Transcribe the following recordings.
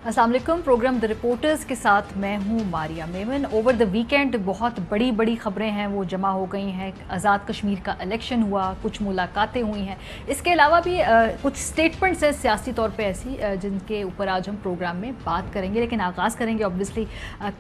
अस्सलाम वालेकुम। Programme the reporters के साथ मैं हूँ Maria Memon. Over the weekend बहुत बड़ी बड़ी खबरें हैं वो जमा हो गई हैं। आज़ाद कश्मीर का इलेक्शन हुआ, कुछ मुलाकातें हुई हैं, इसके अलावा भी कुछ स्टेटमेंट्स हैं सियासी तौर पे ऐसी जिनके ऊपर आज हम प्रोग्राम में बात करेंगे। लेकिन आगाज़ करेंगे ऑब्वियसली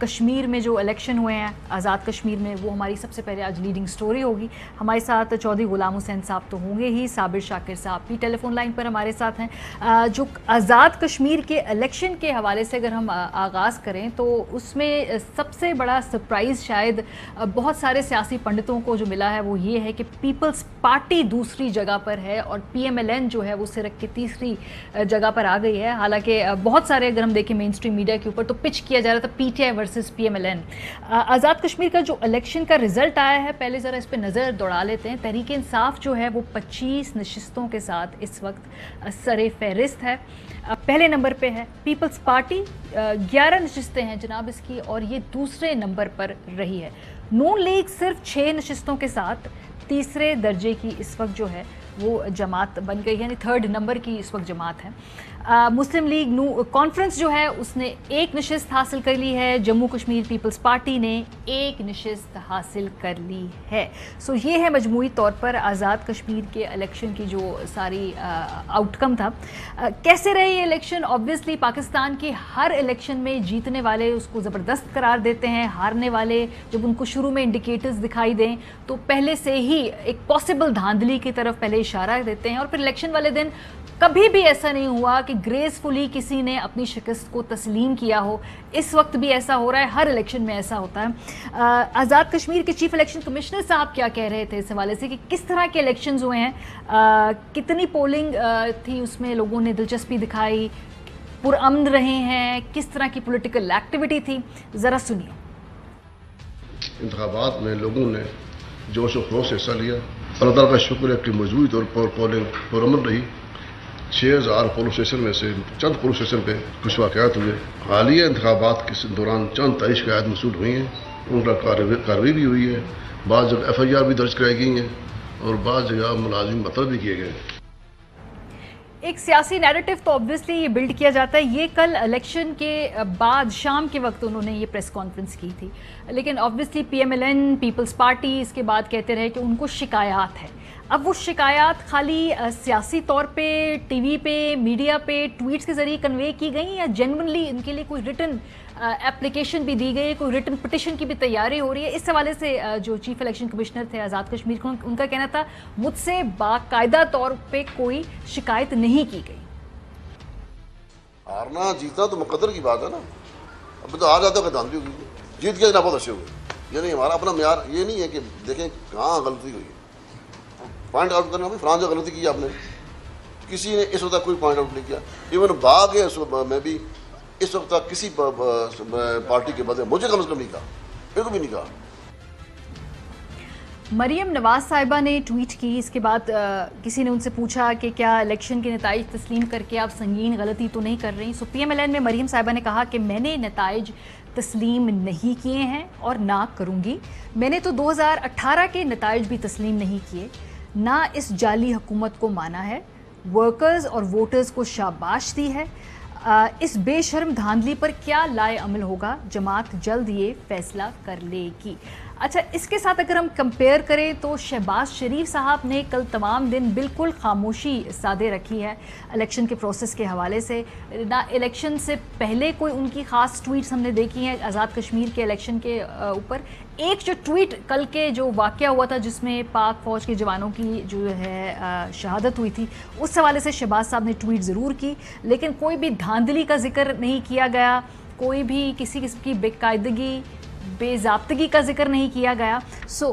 कश्मीर में जो इलेक्शन हुए हैं आज़ाद कश्मीर में, वो हमारी सबसे पहले आज लीडिंग स्टोरी होगी। हमारे साथ चौधरी गुलाम हुसैन साहब तो होंगे ही, साबिर शाकिर साहब भी टेलीफोन लाइन पर हमारे साथ हैं। जो आज़ाद कश्मीर के इलेक्शन के हवाले से अगर हम आगाज़ करें तो उसमें सबसे बड़ा सरप्राइज़ शायद बहुत सारे सियासी पंडितों को जो मिला है वो ये है कि पीपल्स पार्टी दूसरी जगह पर है और PMLN जो है वो सिर्फ की तीसरी जगह पर आ गई है। हालांकि बहुत सारे अगर हम देखें मेन स्ट्रीम मीडिया के ऊपर तो पिच किया जा रहा था PTI versus PMLN। Azad Kashmir का जो इलेक्शन का रिजल्ट आया है, पहले ज़रा इस पर नज़र दौड़ा लेते हैं। तहरीक इंसाफ जो है वो 25 नशिस्तों के साथ इस वक्त सरे फहरिस्त है, पहले नंबर पे है। पीपल्स पार्टी 11 नशिस्तें हैं जनाब इसकी और ये दूसरे नंबर पर रही है। नून लीग सिर्फ 6 नशिस्तों के साथ तीसरे दर्जे की इस वक्त जो है वो जमात बन गई, यानी थर्ड नंबर की इस वक्त जमात है। मुस्लिम लीग कॉन्फ्रेंस जो है उसने 1 नशिस्त हासिल कर ली है। जम्मू कश्मीर पीपल्स पार्टी ने 1 नशिस्त हासिल कर ली है। सो ये है मजमूई तौर पर आज़ाद कश्मीर के इलेक्शन की जो सारी आउटकम था। कैसे रहे ये इलेक्शन? ऑब्वियसली पाकिस्तान के हर इलेक्शन में जीतने वाले उसको ज़बरदस्त करार देते हैं, हारने वाले जब उनको शुरू में इंडिकेटर्स दिखाई दें तो पहले से ही एक पॉसिबल धांधली की तरफ पहले इशारा देते हैं और फिर इलेक्शन वाले दिन कभी भी ऐसा नहीं हुआ कि ग्रेसफुली किसी ने अपनी शिकस्त को तस्लीम किया हो। इस वक्त भी ऐसा हो रहा है, हर इलेक्शन में ऐसा होता है। आज़ाद कश्मीर के चीफ इलेक्शन कमिश्नर साहब क्या कह रहे थे इस हवाले से कि किस तरह के इलेक्शंस हुए हैं, कितनी पोलिंग थी, उसमें लोगों ने दिलचस्पी दिखाई, पुरअमन रहे हैं, किस तरह की पॉलिटिकल एक्टिविटी थी, ज़रा सुनिए। इंतखाबात में लोगों ने जोश और खरोश से हिस्सा लिया। अल्लाह ताला का शुक्र है कि मजबूती तौर पर पोलिंग पुरअमन रही। 6000 पोलिंग स्टेशन में से चंद पोलिंग स्टेशन पे कुछ वाक़यात हुए। हालिया इंतखाबात के दौरान चंद तारीख शिकायत मसूल हुई हैं, उनका कार्रवाई भी हुई है। बाद जगह FIR भी दर्ज कराई गई हैं और बाद जगह मुलाजिम मुअत्तल भी किए गए। एक सियासी नैरेटिव तो ऑब्वियसली ये बिल्ड किया जाता है। ये कल इलेक्शन के बाद शाम के वक्त उन्होंने ये प्रेस कॉन्फ्रेंस की थी, लेकिन ऑब्वियसली PMLN पीपल्स पार्टी इसके बाद कहते रहे कि उनको शिकायत है। अब वो शिकायत खाली सियासी तौर पे टीवी पे मीडिया पे ट्वीट्स के ज़रिए कन्वे की गई या जेन्युइनली इनके लिए कोई रिटन एप्लीकेशन भी दी गई, कोई रिटन पिटिशन की भी तैयारी हो रही है? इस हवाले से जो चीफ इलेक्शन कमिश्नर थे आज़ाद कश्मीर को, उनका कहना था मुझसे बाकायदा तौर पे कोई शिकायत नहीं की गई। हारना जीतना तो मुकद्दर की बात है ना। अब तो आ जाते हो धांधली होगी, जीत गए ना बहुत अच्छे हुए। ये नहीं हमारा अपना म्यार, ये नहीं है कि देखें कहाँ गलती हुई है, पॉइंट आउट करना भी। फ्रांस जो गलती की आपने, किसी ने इस वक्त कोई पॉइंट आउट नहीं किया। इवन बाग है मैं भी इस वक्त तक किसी पार्टी के बदले मुझे कम से कम नहीं कहा, बिल्कुल भी नहीं कहा। मरियम नवाज साहिबा ने ट्वीट की, इसके बाद किसी ने उनसे पूछा कि क्या इलेक्शन के नताइज तस्लीम करके आप संगीन गलती तो नहीं कर रही? सो PMLN में मरियम साहिबा ने कहा कि मैंने नताइज तस्लीम नहीं किए हैं और ना करूँगी। मैंने तो 2018 के नताइज भी तस्लीम नहीं किए, ना इस जाली हुकूमत को माना है, वर्कर्स और वोटर्स को शाबाश दी है। इस बेशर्म धांधली पर क्या लाए अमल होगा, जमात जल्द ये फैसला कर लेगी। अच्छा, इसके साथ अगर हम कंपेयर करें तो शहबाज शरीफ साहब ने कल तमाम दिन बिल्कुल खामोशी साधे रखी है इलेक्शन के प्रोसेस के हवाले से। ना इलेक्शन से पहले कोई उनकी ख़ास ट्वीट्स हमने देखी हैं आज़ाद कश्मीर के इलेक्शन के ऊपर। एक जो ट्वीट कल के जो वाक़या हुआ था जिसमें पाक फ़ौज के जवानों की जो है शहादत हुई थी, उस हवाले से शहबाज साहब ने ट्वीट ज़रूर की, लेकिन कोई भी धांधली का जिक्र नहीं किया गया, कोई भी किसी किस्म की बेकायदगी बेज़ाब्तगी का जिक्र नहीं किया गया। सो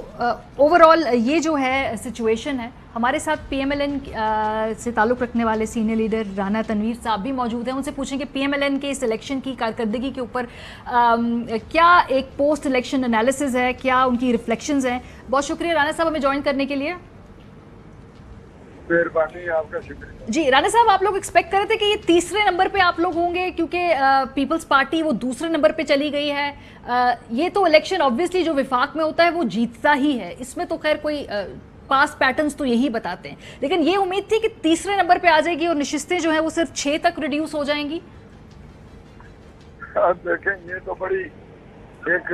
ओवरऑल ये जो है सिचुएशन है। हमारे साथ PMLN से ताल्लुक़ रखने वाले सीनियर लीडर राना तनवीर साहब भी मौजूद हैं। उनसे पूछेंगे PMLN के इस इलेक्शन की कारकर्दगी के ऊपर क्या एक पोस्ट इलेक्शन एनालिसिस है, क्या उनकी रिफ्लेक्शंस हैं। बहुत शुक्रिया राना साहब हमें ज्वाइन करने के लिए। आपका शुक्रिया जी। राना साहब, आप लोग एक्सपेक्ट कर रहे थे कि ये तीसरे नंबर पे आप लोग होंगे क्योंकि पीपल्स पार्टी वो दूसरे नंबर पे चली गई है। ये तो इलेक्शन ऑब्वियसली जो विफाक में होता है वो जीतता ही है, इसमें तो खैर कोई पास पैटर्न्स तो यही बताते हैं, लेकिन ये उम्मीद थी कि तीसरे नंबर पे आ जाएगी और नशिस्तें जो हैं वो सिर्फ 6 तक रिड्यूस हो जाएंगी। دیکھیں یہ تو بڑی ایک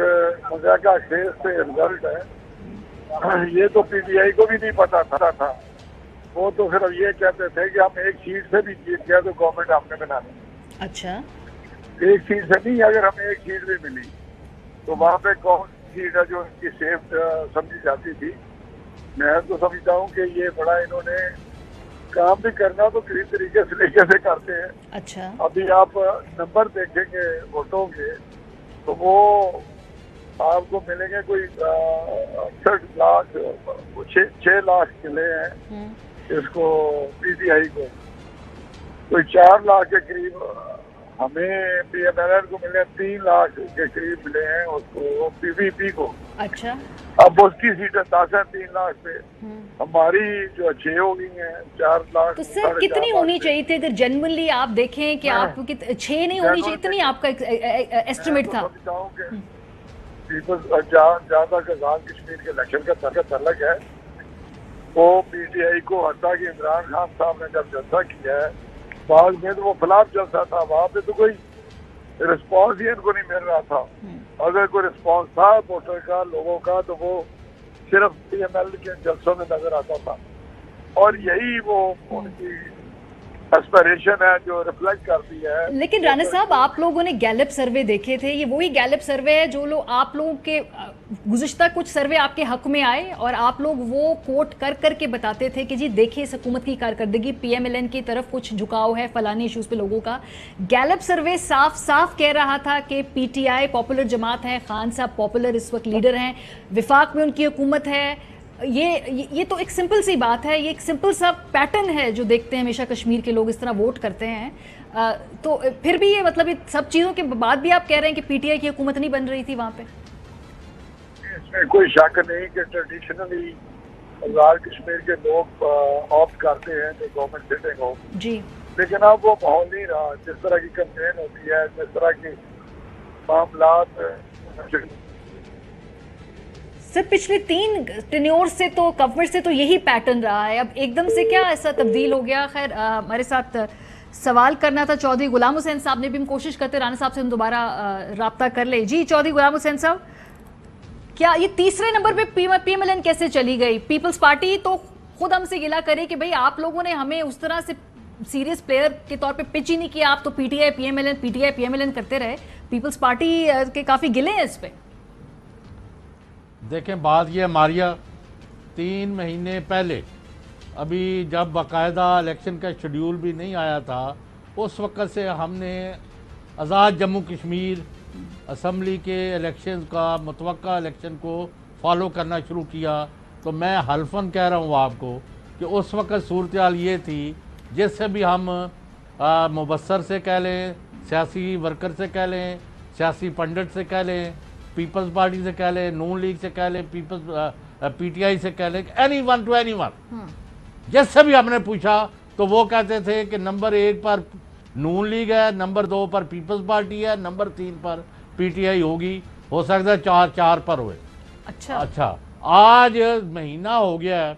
مذاکرہ خیز سے رزلٹ ہے، یہ تو پی ٹی آئی کو بھی نہیں پتا تھا، وہ تو صرف یہ کہتے تھے کہ ہم ایک سیٹ سے بھی جیت گیا تو گورنمنٹ ہم نے بنانی۔ اچھا، ایک سیٹ سے نہیں، اگر ہمیں ایک سیٹ بھی ملی تو وہاں پہ کون سی سیٹ ہے جو ان کی سیف سمجھی جاتی تھی؟ میں تو سمجھتا ہوں کہ یہ بڑا انہوں نے کام بھی کرنا تو کسی طریقے سے کرتے ہیں۔ اچھا، ابھی آپ نمبر دیکھیں گے ووٹوں کے تو وہ آپ کو ملیں گے کوئی 68 لاکھ 6 لاکھ ملے ہیں اس کو پی ٹی آئی کو، کوئی 4 لاکھ کے قریب ہمیں پی ایم ایل این کو ملے، 3 لاکھ کے قریب ملے ہیں اس کو پی وی پی کو۔ اچھا، اب اس کی سیٹیں 10 ہیں 3 لاکھ پہ، ہماری جو 6 ہو گئی ہیں 4 لاکھ۔ تو سر کتنی ہونی چاہیے تھی اگر جنرلی آپ دیکھیں کہ آپ 6 نہیں ہونی چاہیے، اتنی آپ کا ایسٹیمیٹ تھا؟ سمجھتا ہوں کہ پیپلز جہاں تک آزاد کشمیر کے الیکشن کا تعلق ہے وہ پی ٹی آئی کو، حتیٰ کہ عمران خان صاحب نے جب جلسہ کیا ہے بعد میں تو وہ فلاپ جلسہ تھا، وہاں پہ تو کوئی رسپانس ہی ان کو نہیں مل رہا تھا۔ اگر کوئی رسپانس تھا ووٹر کا، لوگوں کا، تو وہ صرف پی ایم ایل کے جلسوں میں نظر آتا تھا، اور یہی وہ ان کی اسپیریشن ہے جو ریفلیکٹ کرتی ہے۔ لیکن رانا صاحب آپ لوگوں نے گیلپ سروے دیکھے تھے، یہ وہی گیلپ سروے ہے جو لوگ آپ لوگوں کے گزشتہ کچھ سروے آپ کے حق میں آئے اور آپ لوگ وہ کوٹ کر کے بتاتے تھے کہ جی دیکھیے اس حکومت کی کارکردگی پی ایم ایل این کی طرف کچھ جھکاؤ ہے فلانے ایشوز پہ لوگوں کا۔ گیلپ سروے صاف کہہ رہا تھا کہ پی ٹی آئی پاپولر جماعت ہے، خان صاحب پاپولر اس وقت لیڈر ہیں، وفاق میں ان کی حکومت ہے۔ یہ تو ایک سمپل سی بات ہے، یہ ایک سمپل سا پیٹرن ہے جو دیکھتے ہیں ہمیشہ کشمیر کے لوگ اس طرح ووٹ کرتے ہیں۔ تو پھر بھی یہ مطلب سب چیزوں کے بعد بھی آپ کہہ رہے ہیں کہ پی ٹی آئی کی حکومت نہیں بن رہی تھی وہاں پہ؟ اس میں کوئی شک نہیں کہ ٹریڈیشنلی آزاد کشمیر کے لوگ آپٹ کرتے ہیں کہ گورنمنٹ سٹنگ ہو، جی، لیکن اب وہ ماحول نہیں رہا جس طرح کی کمپین ہوتی ہے، جس طرح کے معاملات۔ سر پچھلے 3 ٹینیور سے تو گورنمنٹ سے تو یہی پیٹرن رہا ہے، اب ایک دم سے کیا ایسا تبدیل ہو گیا؟ خیر ہمارے ساتھ سوال کرنا تھا چودھری غلام حسین صاحب نے بھی، ہم کوشش کرتے رانا صاحب سے ہم دوبارہ رابطہ کر لیں۔ جی چودھری غلام حسین صاحب، کیا یہ تیسرے نمبر پہ پی ایم ایل این کیسے چلی گئی؟ پیپلز پارٹی تو خود ہم سے گلا کرے کہ بھئی آپ لوگوں نے ہمیں اس طرح سے سیریس پلیئر کے طور پہ پچ ہی نہیں کیا، آپ تو P T I P M L N P T I P M L N کرتے رہے، پیپلز پارٹی کے کافی گلے ہیں اس پہ۔ دیکھیں بات یہ ماریا 3 مہینے پہلے، ابھی جب باقاعدہ الیکشن کا شیڈیول بھی نہیں آیا تھا، اس وقت سے ہم نے آزاد جموں کشمیر اسمبلی کے الیکشن کا، متوقع الیکشن کو فالو کرنا شروع کیا۔ تو میں حلفاً کہہ رہا ہوں آپ کو کہ اس وقت صورتحال یہ تھی، جس سے بھی ہم مبصر سے کہہ لیں، سیاسی ورکر سے کہہ لیں، سیاسی پنڈت سے کہہ لیں، پیپلز پارٹی سے کہہ لیں، نون لیگ سے کہہ لیں، پی ٹی آئی سے کہہ لیں، anyone to anyone, جس سے بھی ہم نے پوچھا تو وہ کہتے تھے کہ نمبر 1 پر نون لیگ ہے، نمبر 2 پر پیپلز پارٹی ہے، نمبر 3 پر پی ٹی آئی ہوگی، ہو سکتا ہے 4 پر ہوئے۔ اچھا آج مہینہ ہو گیا ہے،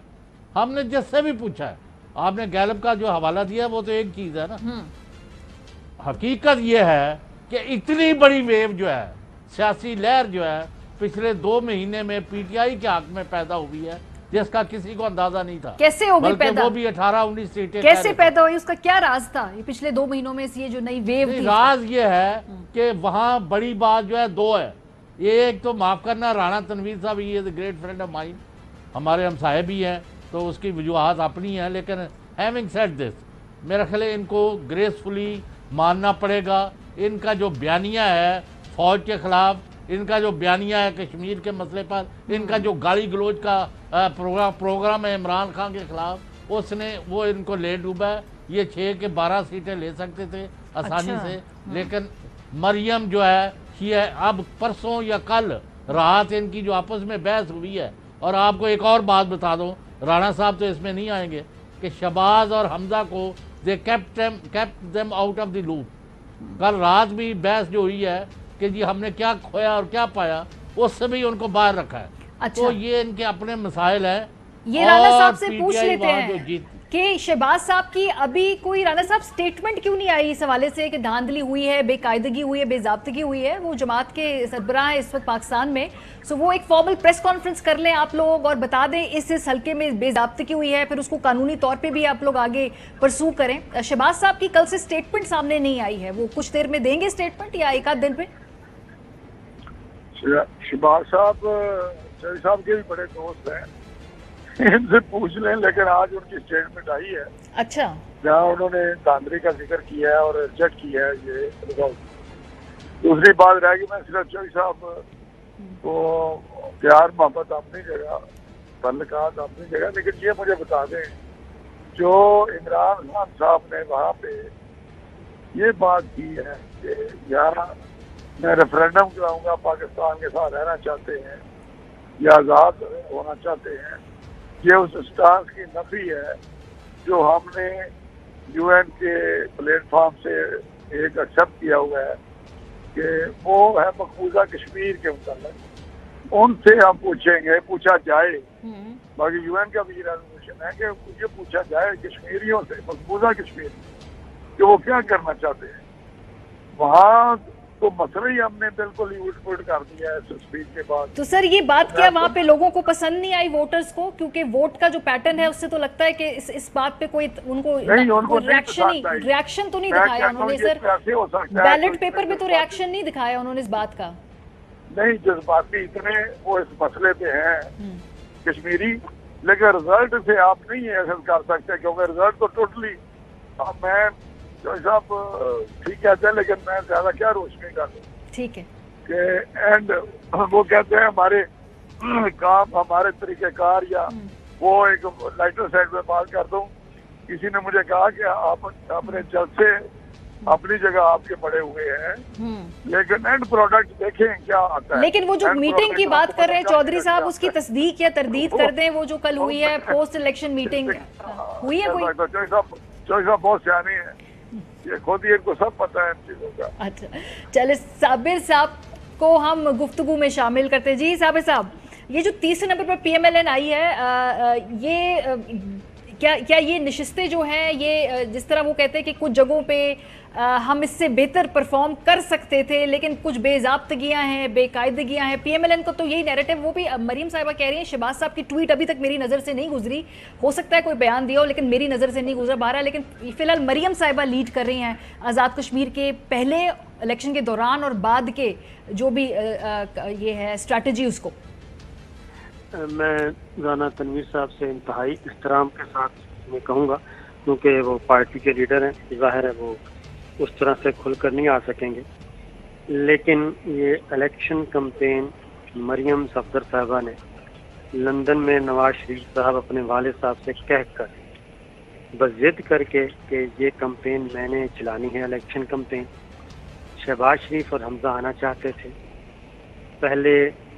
ہم نے جس سے بھی پوچھا ہے، آپ نے گیلپ کا جو حوالہ دیا وہ تو ایک چیز ہے نا، حقیقت یہ ہے کہ اتنی بڑی ویو جو ہے، سیاسی لہر جو ہے پچھلے 2 مہینے میں پی ٹی آئی کے حق میں پیدا ہوئی ہے، جس کا کسی کو اندازہ نہیں تھا۔ کیسے ہو گئی پیدا؟ وہ بھی 18-19 سیٹیں کیسے پیدا ہوئی؟ اس کا کیا راز تھا یہ پچھلے 2 مہینوں میں یہ جو نئی ویو تھی؟ راز یہ ہے کہ وہاں بڑی بات جو ہے 2 ہے۔ ایک تو معاف کرنا، رانا تنویر صاحب ہی is a great friend of mine, ہمارے ہمسائے بھی ہیں تو اس کی وجوہات اپنی ہیں، لیکن ہیونگ سیڈ دس، میرا خیال ہے ان کو گریسفلی ماننا پڑے گا۔ ان کا جو بیانیہ ہے فوج کے خلاف، ان کا جو بیانیہ ہے کشمیر کے مسئلے پر، ان کا جو گالی گلوچ کا پروگرام ہے عمران خان کے خلاف، اس نے وہ ان کو لے ڈوبا ہے۔ یہ 6 کے 12 سیٹیں لے سکتے تھے آسانی سے، لیکن مریم جو ہے یہ اب پرسوں یا کل رات ان کی جو آپس میں بحث ہوئی ہے۔ اور آپ کو ایک اور بات بتا دوں، رانا صاحب تو اس میں نہیں آئیں گے، کہ شہباز اور حمزہ کو they kept them out of the loop۔ کل رات بھی بحث جو ہوئی ہے کہ جی ہم نے کیا کھویا اور کیا پایا، اس سے بھی ان کو باہر رکھا ہے۔ تو یہ ان کے اپنے مسائل ہیں۔ یہ رانا صاحب سے پوچھ لیتے ہیں، کہ शहबाज साहब की अभी कोई राना साहब स्टेटमेंट क्यों नहीं आई इस हवाले से कि धांधली हुई है, बेकायदगी हुई है, बेजाब्तगी हुई है? वो जमात के सरबराह है इस वक्त पाकिस्तान में, सो वो एक फॉर्मल प्रेस कॉन्फ्रेंस कर लें आप लोग और बता दें इस हल्के में बेजाब्तगी हुई है, फिर उसको कानूनी तौर पे भी आप लोग आगे परसू करें। शहबाज साहब की कल से स्टेटमेंट सामने नहीं आई है, वो कुछ देर में देंगे स्टेटमेंट या एक आध दिन पे? शहबाज साहब के भी बड़े दोस्त हैं, इनसे पूछ लें, लेकिन आज उनकी स्टेटमेंट आई है। अच्छा, जहाँ उन्होंने धांधली का जिक्र किया है और रिजेक्ट किया है ये रिजल्ट। दूसरी बात रह गई, मैं सिर्फ चौधरी साहब को प्यार मोहब्बत अपनी जगह, तल्लुकात अपनी जगह, लेकिन ये मुझे बता दें, जो इमरान खान साहब ने वहाँ पे ये बात की है कि यहाँ मैं रेफरेंडम कराऊंगा, पाकिस्तान के साथ रहना चाहते हैं या आज़ाद होना चाहते हैं, ये उस स्टांस की नफी है जो हमने यूएन के प्लेटफॉर्म से एक एक्सेप्ट किया हुआ है कि वो है मकबूजा कश्मीर के मुताबिक। उनसे हम पूछेंगे, पूछा जाए, बाकी यूएन का भी रेजोल्यूशन है कि ये पूछा जाए कश्मीरियों से, मकबूजा कश्मीर, कि वो क्या करना चाहते हैं। वहाँ तो मसला ही हमने बिल्कुल ही उलट कर दिया है इस स्पीच के बाद। तो सर ये बात क्या वहाँ पे लोगों को पसंद नहीं आई, वोटर्स को? क्योंकि वोट का जो पैटर्न है उससे तो लगता है कि इस बात पे कोई उनको रिएक्शन तो नहीं दिखाया उन्होंने सर। बैलेट पेपर पे तो रिएक्शन नहीं दिखाया उन्होंने इस बात का। नहीं, जज्बाती इतने वो इस मसले पे हैं कश्मीरी, लेकिन रिजल्ट से आप नहीं ऐसा कर सकते, क्योंकि रिजल्ट तो टोटली मैं साहब ठीक कहते हैं, लेकिन मैं ज्यादा क्या रोशनी कर दूं। ठीक है कि एंड वो कहते हैं हमारे काम, हमारे तरीक़ेकार, या वो एक लाइटर साइड में बात कर दूं। किसी ने मुझे कहा कि आप अपने जलसे अपनी जगह आपके बड़े हुए हैं, लेकिन एंड प्रोडक्ट देखें क्या आता है। लेकिन वो जो मीटिंग की बात कर रहे हैं चौधरी साहब, उसकी तस्दीक या तरदीद कर दें, वो जो कल हुई है पोस्ट इलेक्शन मीटिंग हुई है कोई? चौधरी साहब बहुत सियाने हैं, ये खुद ही इनको सब पता है इन चीजों का। अच्छा, चले साबिर साहब को हम गुफ्तगू में शामिल करते हैं। जी साबिर साहब, ये जो तीसरे नंबर पर PMLN आई है, ये क्या ये नशिस्तें जो हैं, ये जिस तरह वो कहते हैं कि कुछ जगहों पे हम इससे बेहतर परफॉर्म कर सकते थे, लेकिन कुछ बेजाब्तगियाँ हैं, बेकायदगियाँ हैं, PMLN को तो यही नैरेटिव, वो भी मरीम साहिबा कह रही हैं। शहबाज साहब की ट्वीट अभी तक मेरी नज़र से नहीं गुजरी, हो सकता है कोई बयान दिया हो, लेकिन मेरी नज़र से नहीं गुजरा बाहर। लेकिन फिलहाल मरीम साहिबा लीड कर रही हैं आज़ाद कश्मीर के पहले इलेक्शन के दौरान और बाद के जो भी ये है स्ट्रैटेजी उसको। मैं राना तनवीर साहब से इंतहाई एहतराम के साथ मैं कहूँगा, क्योंकि वो पार्टी के लीडर हैं, ज़ाहिर है वो उस तरह से खुलकर नहीं आ सकेंगे, लेकिन ये इलेक्शन कैंपेन मरियम सफदर साहबा ने लंदन में नवाज शरीफ साहब अपने वालिद साहब से कह कर बज़िद करके कि ये कैंपेन मैंने चलानी है, इलेक्शन कैंपेन। शहबाज शरीफ और हमजा आना चाहते थे, पहले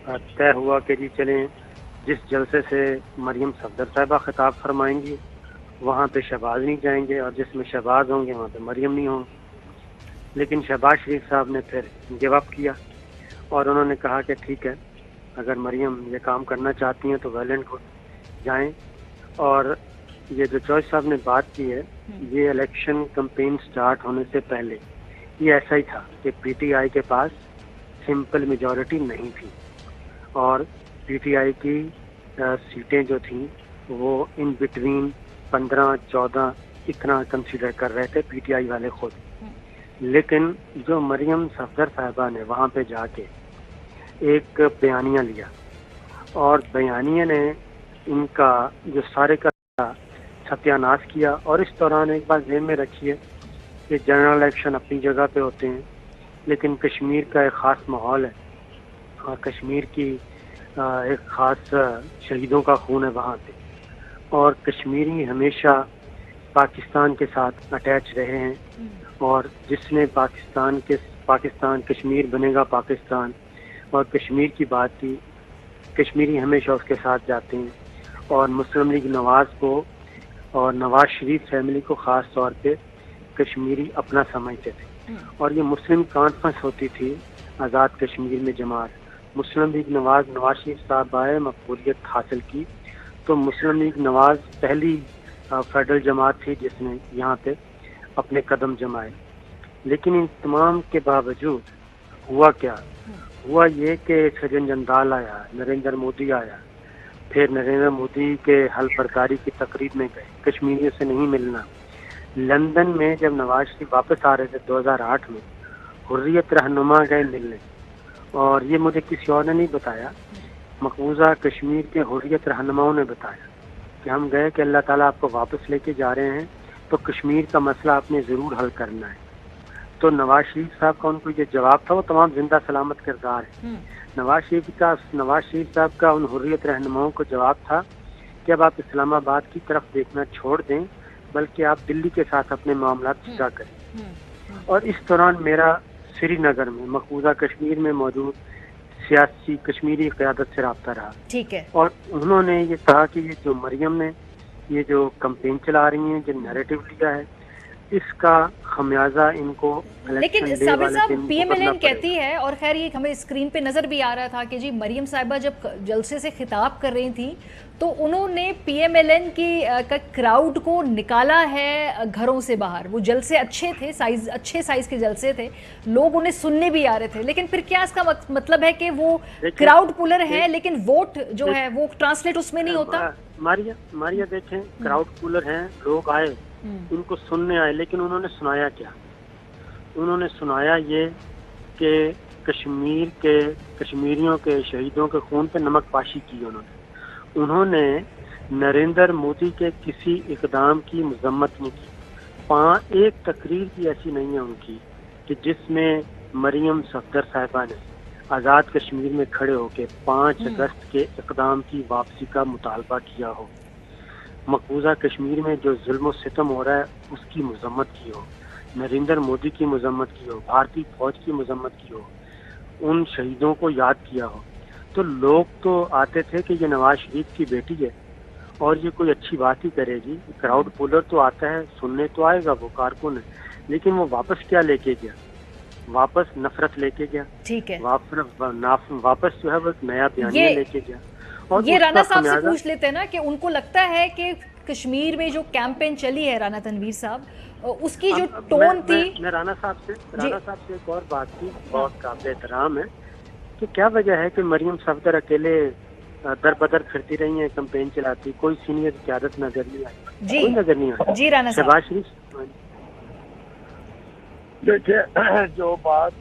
तय हुआ कि जी चलें जिस जलसे से मरियम सफदर साहबा खिताब फरमाएंगी वहाँ पे शहबाज नहीं जाएंगे, और जिसमें शहबाज होंगे वहाँ पे मरियम नहीं होंगे। लेकिन शहबाज शरीफ साहब ने फिर गिव अप किया और उन्होंने कहा कि ठीक है, अगर मरियम ये काम करना चाहती हैं तो वेल एंड गुड, जाएं। और ये जो चौधरी साहब ने बात की है, ये इलेक्शन कैंपेन स्टार्ट होने से पहले ये ऐसा ही था कि PTI के पास सिंपल मेजॉरिटी नहीं थी, और PTI की सीटें जो थीं वो इन बिटवीन 15-14 इतना कंसीडर कर रहे थे PTI वाले खुद। लेकिन जो मरियम सफदर साहिबा ने वहाँ पे जाके एक बयानिया लिया, और बयानिया ने इनका जो सारे का सत्यानाश किया। और इस दौरान एक बात ज़हन में रखिए कि जनरल इलेक्शन अपनी जगह पे होते हैं, लेकिन कश्मीर का एक ख़ास माहौल है, और कश्मीर की एक ख़ास शहीदों का खून है वहाँ पे, और कश्मीरी हमेशा पाकिस्तान के साथ अटैच रहे हैं, और जिसने पाकिस्तान कश्मीर बनेगा पाकिस्तान और कश्मीर की बात की, कश्मीरी हमेशा उसके साथ जाते हैं। और मुस्लिम लीग नवाज को और नवाज शरीफ फैमिली को ख़ास तौर पे कश्मीरी अपना समझते थे। और ये मुस्लिम कॉन्फ्रेंस होती थी आज़ाद कश्मीर में जमात, मुस्लिम लीग नवाज शरीफ साहब आए, मकबूलियत हासिल की, तो मुस्लिम लीग नवाज पहली फेडरल जमात थी जिसने यहाँ पे अपने कदम जमाए। लेकिन इन तमाम के बावजूद हुआ क्या? हुआ ये कि सज्जन जंदाल आया, नरेंद्र मोदी आया, फिर नरेंद्र मोदी के हल बर्दारी की तकरीब में गए, कश्मीरियों से नहीं मिलना। लंदन में जब नवाज शरीफ वापस आ रहे थे 2008 में, हुर्रियत रहनुमा गए मिलने, और ये मुझे किसी और ने नहीं बताया, मकबूजा कश्मीर के हुर्रियत रहनुमाओं ने बताया कि हम गए कि अल्लाह ताला आपको वापस लेके जा रहे हैं, तो कश्मीर का मसला आपने ज़रूर हल करना है। तो नवाज शरीफ साहब का उनको ये जवाब था, वो तमाम जिंदा सलामत किरदार है। नवाज शरीफ साहब का उन हुर्रियत रहनुमाओं को जवाब था कि अब आप इस्लामाबाद की तरफ देखना छोड़ दें, बल्कि आप दिल्ली के साथ अपने मामला सीधा करें। और इस दौरान मेरा श्रीनगर में, मकबूजा कश्मीर में मौजूद सियासी कश्मीरी क़यादत से रब्ता रहा। ठीक है। और उन्होंने ये कहा कि ये जो मरियम ने ये जो कैंपेन चला रही हैं, जो नैरेटिव लिया है, इसका खमियाजा इनको लेकिन साबिर साहब पीएमएलएन कहती है, और खैर ये हमें स्क्रीन पे नजर भी आ रहा था कि जी मरियम साहिबा जब जलसे से खिताब कर रही थी तो उन्होंने पीएमएलएन की क्राउड को निकाला है घरों से बाहर। वो जलसे अच्छे थे, अच्छे साइज के जलसे थे, लोग उन्हें सुनने भी आ रहे थे। लेकिन फिर क्या इसका मतलब है कि वो क्राउड पुलर है लेकिन वोट जो है वो ट्रांसलेट उसमें नहीं होता? मारिया देखें, क्राउड पुलर हैं, लोग आए, उनको सुनने आए, लेकिन उन्होंने सुनाया क्या? उन्होंने सुनाया ये कि कश्मीरियों के शहीदों के खून पे नमक पाशी की। उन्होंने नरेंद्र मोदी के किसी इकदाम की मजम्मत नहीं की। एक तकरीर भी ऐसी नहीं है उनकी कि जिसमें मरियम सफदर साहिबा ने आज़ाद कश्मीर में खड़े होकर 5 अगस्त के इकदाम की वापसी का मुतालबा किया हो, मकबूजा कश्मीर में जो जुल्म और सितम हो रहा है उसकी मजम्मत की हो, नरेंद्र मोदी की मजम्मत की हो, भारतीय फौज की मजम्मत की हो, उन शहीदों को याद किया हो। तो लोग तो आते थे कि ये नवाज शरीफ की बेटी है और ये कोई अच्छी बात ही करेगी। क्राउड पुलर तो आता है, सुनने तो आएगा, वो कारकुन है, लेकिन वो वापस क्या लेके गया? वापस नफरत लेके गया। ठीक है। वापस जो है वो एक नया बयानिया लेके गया। और ये राणा साहब से पूछ लेते हैं ना कि उनको लगता है कि कश्मीर में जो कैंपेन चली है राणा तनवीर साहब, उसकी जो टोन थी। मैं राणा साहब से एक और बात की, बहुत काबिल एहतराम है कि क्या वजह है कि मरियम सफदर अकेले दर बदर फिरती रही हैं, कैंपेन चलाती, कोई सीनियर क़यादत नजर नहीं आई? जी कोई नजर नहीं आई। जी राणा साहब, शहबाज शरीफ देखिए, जो बात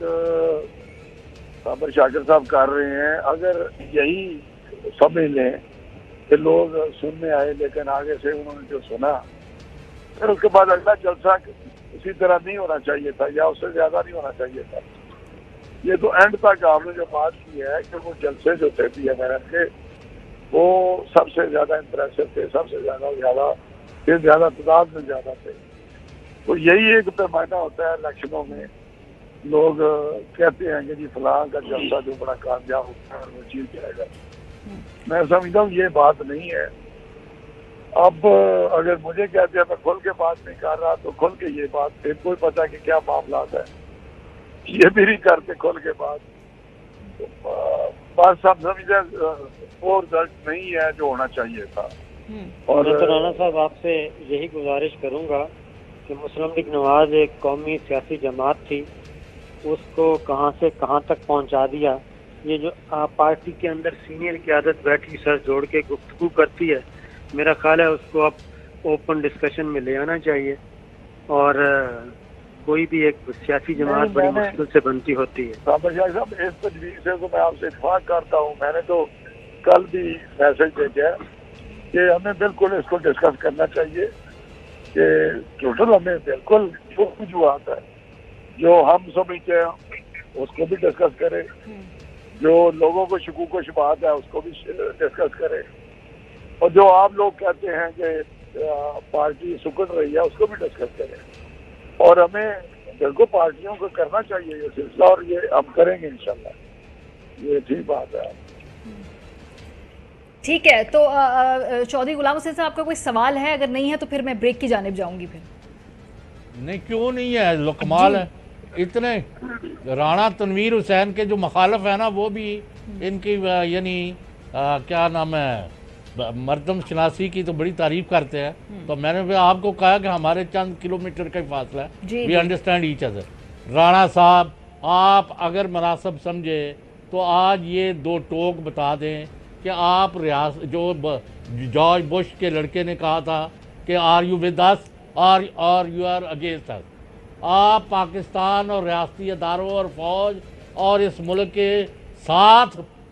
साबर शाकिर साहब कर रहे हैं, अगर यही समझ लें कि लोग सुनने आए लेकिन आगे से उन्होंने जो सुना, फिर उसके बाद अगला जलसा उसी तरह नहीं होना चाहिए था या उससे ज्यादा नहीं होना चाहिए था। ये तो एंड तक आपने जो बात की है कि वो जलसे जो थे पीएमएलएन के, वो सबसे ज्यादा इंप्रेसिव थे, सबसे ज्यादा तादाद में ज्यादा थे। तो यही एक पैमाना होता है इलेक्शनों में। लोग कहते हैं कि जी फलां का जलसा जो बड़ा कामयाब होता है वो जीत जाएगा। मैं समझता हूँ ये बात नहीं है। अब अगर मुझे कहते हैं मैं खुल के बात नहीं कर रहा, तो खुल के ये बात, फिर कोई पता कि क्या मामला है, ये भी नहीं करते खुल के बात। बात सब समझे, वो रिजल्ट नहीं है जो होना चाहिए था। और राणा साहब आपसे यही गुजारिश करूंगा कि मुस्लिम लीग नवाज एक कौमी सियासी जमात थी, उसको कहां से कहां तक पहुंचा दिया। ये जो पार्टी के अंदर सीनियर क़यादत बैठी सर जोड़ के गुफ्तगू करती है, मेरा ख्याल है उसको अब ओपन डिस्कशन में ले आना चाहिए। और कोई भी एक सियासी जमात बड़ी मुश्किल से बनती होती है। साहब, इस तजवीज़ से तो मैं आपसे इत्तेफाक करता हूँ। मैंने तो कल भी मैसेज भेजा है कि हमें बिल्कुल इसको डिस्कस करना चाहिए कि टोटल हमें बिल्कुल जो कुछ आता है, जो हम समझते हैं उसको भी डिस्कस करें, जो लोगों को शकूक व शुबहात है उसको भी डिस्कस करें, और जो आप लोग कहते हैं कि पार्टी सुकड़ रही है उसको भी डिस्कस करें। और हमें बिल्कुल पार्टियों को करना चाहिए ये सिलसिला, और ये हम करेंगे इंशाल्लाह। ये ठीक बात है। ठीक है, तो चौधरी गुलाम हुसैन साहब, आपका कोई सवाल है? अगर नहीं है तो फिर मैं ब्रेक की जानिब जाऊंगी। फिर नहीं, क्यों नहीं है, लो कमाल है। इतने राणा तनवीर हुसैन के जो मुखालफ है ना, वो भी इनकी यानी क्या नाम है, मरदम शनासी की तो बड़ी तारीफ करते हैं, तो मैंने भी आपको कहा कि हमारे चंद किलोमीटर का ही फासला है, we understand each other. Rana साहब, आप अगर मुनासिब समझे तो आज ये दो टोक बता दें कि आप जो जॉर्ज बुश के लड़के ने कहा था कि आर यू विद अस और यू आर अगेंस्ट अस, आप पाकिस्तान और रियासती अदारों और फौज और इस मुल्क के साथ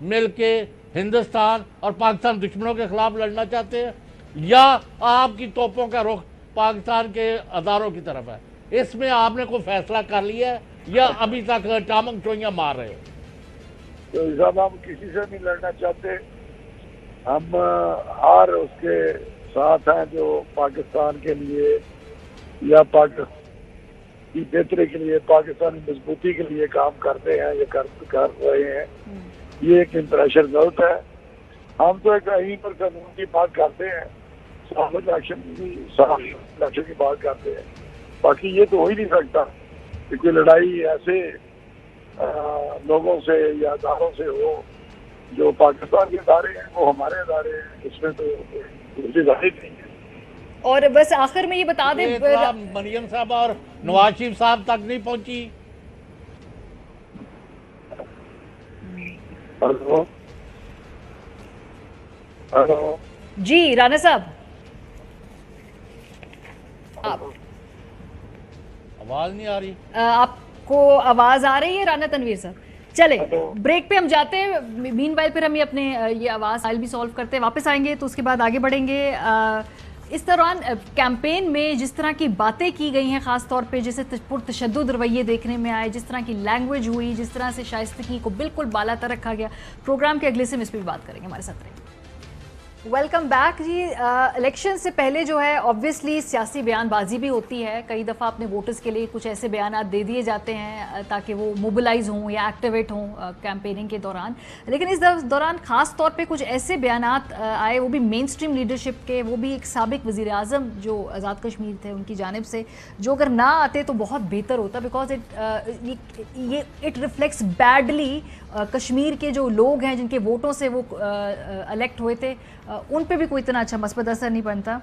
मिल के हिंदुस्तान और पाकिस्तान दुश्मनों के खिलाफ लड़ना चाहते हैं, या आपकी तोपों का रुख पाकिस्तान के अदारों की तरफ है? इसमें आपने कोई फैसला कर लिया है या अभी तक टामंग टोइयां मार रहे हो? तो साहब हम किसी से नहीं लड़ना चाहते, हम हर उसके साथ हैं जो पाकिस्तान के लिए या पाकिस्तान की बेहतरी के लिए, पाकिस्तान की मजबूती के लिए काम करते हैं या कर रहे हैं। ये एक इंप्रेशन गलत है। हम तो एक यहीं पर कानून की बात करते हैं, साफ इलेक्शन की बात करते हैं। बाकी ये तो हो ही नहीं सकता कि कोई लड़ाई ऐसे लोगों से या अदारों से हो जो पाकिस्तान के अदारे हैं वो हमारे अदारे हैं, इसमें तो दूसरी जाहिर नहीं है। और बस आखिर में ये बता दें, मरियम साहब और नवाज शरीफ साहब तक नहीं पहुंची। हेलो हेलो जी राणा साहब, आप आवाज नहीं आ रही? आपको आवाज आ रही है राणा तनवीर साहब? चले ब्रेक पे हम जाते हैं, मीनवाइल फिर हम ये अपने ये आवाज फाइल भी सॉल्व करते हैं, वापस आएंगे तो उसके बाद आगे बढ़ेंगे। इस दौरान कैंपेन में जिस तरह की बातें की गई हैं, ख़ास तौर पे जैसे पुरतशद्दुद रवैये देखने में आए, जिस तरह की लैंग्वेज हुई, जिस तरह से शाइस्तगी को बिल्कुल बालातर रखा गया, प्रोग्राम के अगले से हम इस पर भी बात करेंगे। हमारे साथ रहिए। वेलकम बैक जी। इलेक्शन से पहले जो है ऑब्वियसली सियासी बयानबाजी भी होती है, कई दफ़ा अपने वोटर्स के लिए कुछ ऐसे बयान दे दिए जाते हैं ताकि वो मोबिलाइज हों या एक्टिवेट हों कैंपेनिंग के दौरान। लेकिन इस दौरान ख़ास तौर पे कुछ ऐसे बयान आए, वो भी मेन स्ट्रीम लीडरशिप के, वो भी एक साबिक वज़ीर आज़म जो आज़ाद कश्मीर थे उनकी जानिब से, जो अगर ना आते तो बहुत बेहतर होता, because it reflects badly Kashmir के जो लोग हैं जिनके वोटों से वो इलेक्ट हुए थे, उन पे भी कोई इतना अच्छा मस्बत असर नहीं बनता।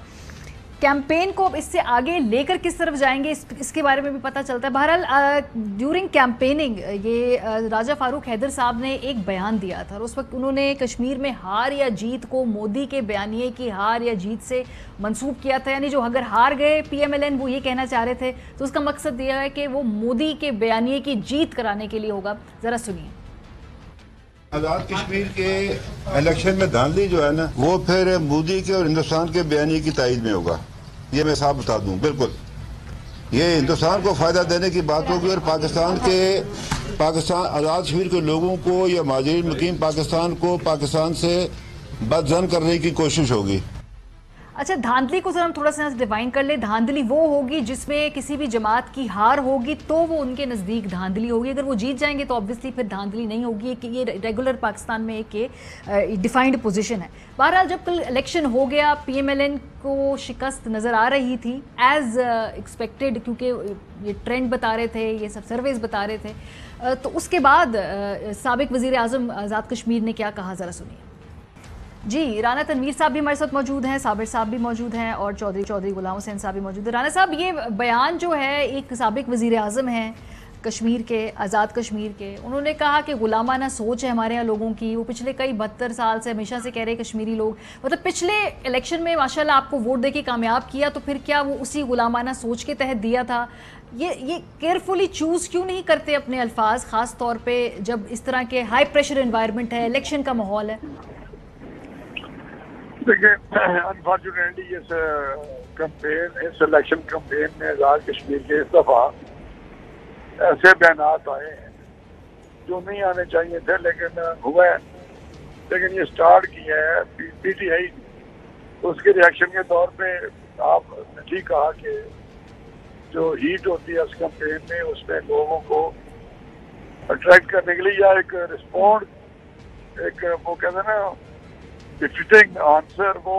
कैंपेन को अब इससे आगे लेकर किस तरफ जाएंगे इसके बारे में भी पता चलता है। बहरहाल ड्यूरिंग कैंपेनिंग ये राजा फारूक हैदर साहब ने एक बयान दिया था और उस वक्त उन्होंने कश्मीर में हार या जीत को मोदी के बयानिए की हार या जीत से मंसूब किया था, यानी जो अगर हार गए PMLN वो ये कहना चाह रहे थे, तो उसका मकसद यह है कि वो मोदी के बयानिए की जीत कराने के लिए होगा। ज़रा सुनिए। आज़ाद कश्मीर के इलेक्शन में धांधली जो है ना, वो फिर मोदी के और हिंदुस्तान के बयानी की तायद में होगा, ये मैं साफ बता दूं। बिल्कुल ये हिंदुस्तान को फायदा देने की बात होगी और पाकिस्तान आज़ाद कश्मीर के लोगों को या महाजिरीन मुकीम पाकिस्तान को पाकिस्तान से बदजन करने की कोशिश होगी। अच्छा, धांधली को जरा हम थोड़ा सा डिफाइन कर ले। धांधली वो होगी जिसमें किसी भी जमात की हार होगी तो वो उनके नज़दीक धांधली होगी, अगर वो जीत जाएंगे तो ऑब्वियसली फिर धांधली नहीं होगी। कि ये रेगुलर पाकिस्तान में एक डिफाइंड पोजीशन है। बहरहाल जब कल इलेक्शन हो गया, PMLN को शिकस्त नज़र आ रही थी एज एक्सपेक्टेड, क्योंकि ये ट्रेंड बता रहे थे, ये सब सर्वेज बता रहे थे। तो उसके बाद साबिक वज़ीर आज़म आज़ाद कश्मीर ने क्या कहा, ज़रा सुनिए। जी, राणा तनवीर साहब भी हमारे साथ मौजूद हैं, साबिर साहब भी मौजूद हैं और चौधरी गुलाम हुसैन साहब भी मौजूद हैं। राणा साहब, ये बयान जो है एक साबिक वज़ीर आज़म हैं कश्मीर के, आज़ाद कश्मीर के, उन्होंने कहा कि गुलामाना सोच है हमारे यहाँ लोगों की। वो पिछले कई 72 साल से हमेशा से कह रहे कश्मीरी लोग, मतलब पिछले इलेक्शन में माशाल्लाह आपको वोट दे के कामयाब किया, तो फिर क्या वो उसी गुलामाना सोच के तहत दिया था? ये केयरफुली चूज़ क्यों नहीं करते अपने अल्फाज, ख़ास तौर पर जब इस तरह के हाई प्रेशर इन्वायरमेंट है, इलेक्शन का माहौल है? देखिए, अनफॉर्चुनेटली इस इलेक्शन कैंपेन में आज़ाद कश्मीर के इस दफ़ा ऐसे बयान आए हैं जो नहीं आने चाहिए थे, लेकिन हुआ है। लेकिन ये स्टार्ट किया है PTI, उसके रिएक्शन के तौर पे आपने ठीक कहा कि जो हीट होती है उस कैंपेन में, उसमें लोगों को अट्रैक्ट करने के लिए या एक रिस्पॉन्ड, एक वो कहते हैं ना फिटिंग आंसर, वो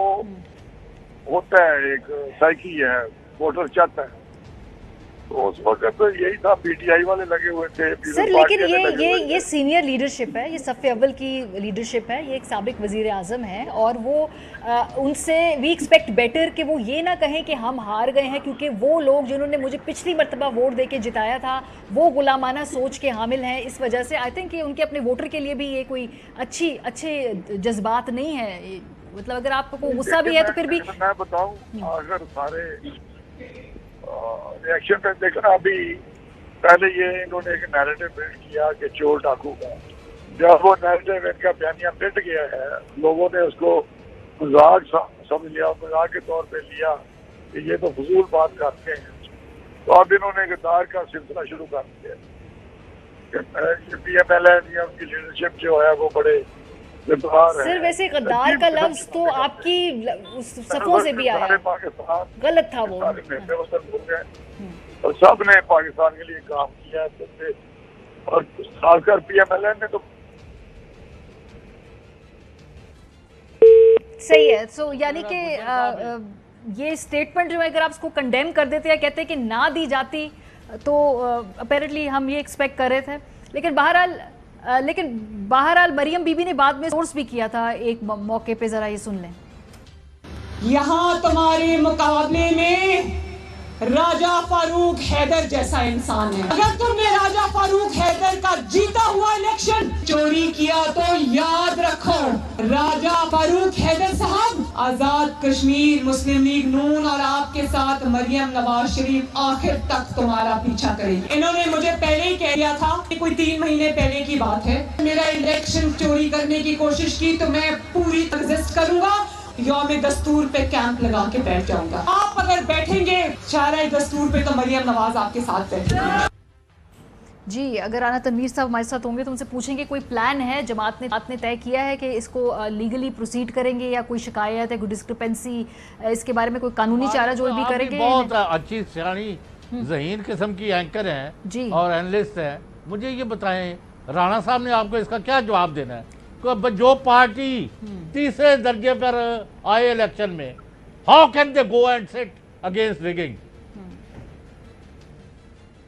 होता है, एक साइकी है, वोटर चाहता है। तो उस वक्त तो यही था, पीटीआई वाले लगे हुए थे, सर लेकिन ये सीनियर लीडरशिप है, ये सफ़े अव्वल की लीडरशिप है, ये एक साबिक वज़ीर आज़म है और वो उनसे वी एक्सपेक्ट बेटर कि वो ये ना कहें कि हम हार गए हैं, क्योंकि वो लोग जिन्होंने मुझे पिछली मरतबा वोट दे के जिताया था वो गुलामाना सोच के हामिल हैं। इस वजह से आई थिंक कि उनके अपने वोटर के लिए भी ये कोई अच्छे जज्बात नहीं है। मतलब अगर आपको गुस्सा भी है तो फिर भी मैं बताऊं, अगर सारे रिएक्शन में देखना, अभी पहले ये इन्होंने एक नैरेटिव बिल्ड किया कि चोर डाकू का, जब वो नैरेटिव इनका बयानिया मिट गया है, लोगों ने उसको मजाक समझ लिया, मजाक के तौर पे लिया कि ये तो फजूल बात करते हैं, तो अब इन्होंने गद्दार का सिलसिला शुरू कर दिया। PMLN की लीडरशिप जो है वो बड़े सर वैसे गद्दार का लफ्ज तो आपकी सफों से भी आया, गलत था वो। और सब ने पाकिस्तान के लिए काम किया है, और खासकर PMLN ने तो सही है। सो यानी कि ये स्टेटमेंट जो है अगर आप इसको कंडेम कर देते या कहते हैं कि ना दी जाती तो अपेरेंटली हम ये एक्सपेक्ट कर रहे थे, लेकिन बहरहाल मरियम बीबी ने बाद में सोर्स भी किया था एक मौके पे, जरा ये सुन लें। यहाँ तुम्हारे मुकाबले में राजा फारूक हैदर जैसा इंसान है। अगर तुमने राजा फारूक हैदर का जीता हुआ इलेक्शन चोरी किया तो याद रखो, राजा फारूक हैदर साहब, आजाद कश्मीर, मुस्लिम लीग नून और आपके साथ मरियम नवाज शरीफ आखिर तक तुम्हारा पीछा करेगी। इन्होंने मुझे पहले ही कह दिया था, कोई 3 महीने पहले की बात है, मेरा इलेक्शन चोरी करने की कोशिश की तो मैं पूरी रेजिस्ट करूंगा, यौम दस्तूर पे कैंप लगा के बैठ जाऊंगा। आप अगर बैठेंगे शायरा दस्तूर पे तो मरियम नवाज आपके साथ बैठेंगे। जी, अगर राना तनवीर साहब हमारे साथ होंगे तो उनसे पूछेंगे कोई प्लान है, जमात ने तय किया है कि इसको लीगली प्रोसीड करेंगे या कोई शिकायत है, कोई डिस्क्रिपेंसी, इसके बारे में कोई कानूनी चारा जो भी करेंगे? बहुत अच्छी सियाणी ज़हीन किस्म की एंकर हैं और एनालिस्ट हैं, मुझे ये बताएं राणा साहब ने आपको इसका क्या जवाब देना है? जो पार्टी तीसरे दर्जे पर आए इलेक्शन में, how can they go and sit against rigging?